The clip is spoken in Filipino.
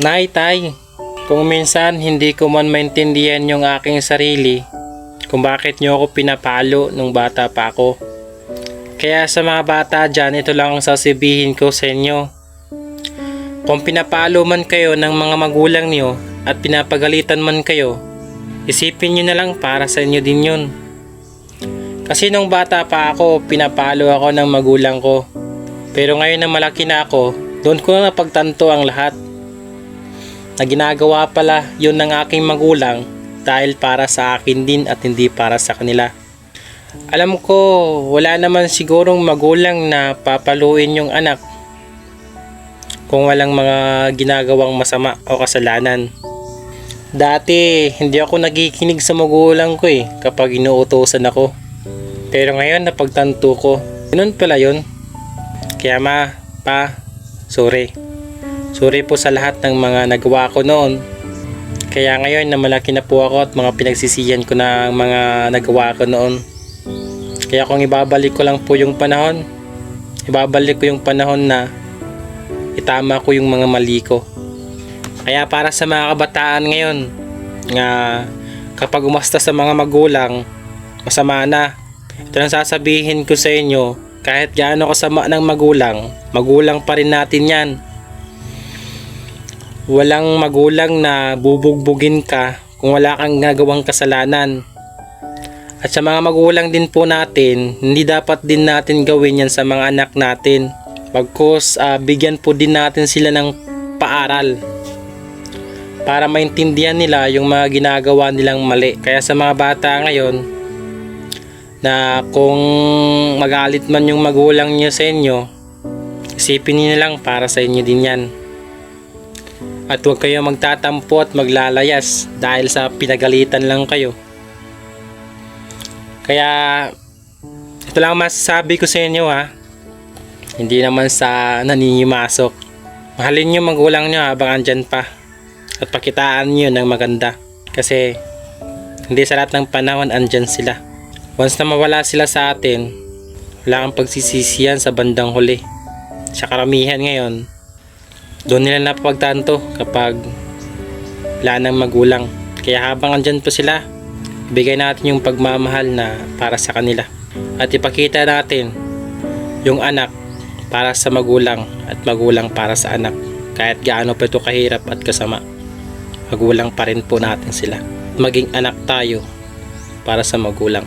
Nay, tay, kung minsan hindi ko man maintindihan yung aking sarili kung bakit nyo ako pinapalo nung bata pa ako. Kaya sa mga bata dyan, ito lang ang sasabihin ko sa inyo. Kung pinapalo man kayo ng mga magulang nyo at pinapagalitan man kayo, isipin nyo na lang para sa inyo din yun. Kasi nung bata pa ako, pinapalo ako ng magulang ko. Pero ngayon na malaki na ako, doon ko na napagtanto ang lahat. Na ginagawa pala yun ng aking magulang dahil para sa akin din at hindi para sa kanila. Alam ko, wala naman sigurong magulang na papaluin yung anak kung walang mga ginagawang masama o kasalanan. Dati, hindi ako nagikinig sa magulang ko kapag inuutosan ako. Pero ngayon napagtanto ko, ganun pala yun. Kaya ma, pa, sorry. Sorry po sa lahat ng mga nagawa ko noon. Kaya ngayon na malaki na po ako at mga pinagsisihan ko na mga nagawa ko noon. Kaya kung ibabalik ko lang po yung panahon, ibabalik ko yung panahon na itama ko yung mga mali ko. Kaya para sa mga kabataan ngayon, nga kapag umasta sa mga magulang, masama na. Ito lang sasabihin ko sa inyo, kahit gaano kasama ng magulang, magulang pa rin natin yan. Walang magulang na bubugbugin ka kung wala kang nagawang kasalanan. At sa mga magulang din po natin, hindi dapat din natin gawin yan sa mga anak natin. Bagkus bigyan po din natin sila ng paaral para maintindihan nila yung mga ginagawa nilang mali. Kaya sa mga bata ngayon, na kung magalit man yung magulang niyo sa inyo, isipin niyo lang para sa inyo din yan. At huwag kayo magtatampo at maglalayas dahil sa pinagalitan lang kayo. Kaya ito lang masasabi ko sa inyo hindi naman sa naninimasok. Mahalin niyo magulang niyo habang andyan pa at pakitaan niyo ng maganda. Kasi hindi sa lahat ng panahon andyan sila. Once na mawala sila sa atin, wala kang pagsisisihan sa bandang huli. Sa karamihan ngayon, doon nila napagtanto kapag wala ng magulang. Kaya habang andyan po sila, bigay natin yung pagmamahal na para sa kanila. At ipakita natin yung anak para sa magulang at magulang para sa anak. Kahit gaano pa ito kahirap at kasama, magulang pa rin po natin sila. Maging anak tayo para sa magulang.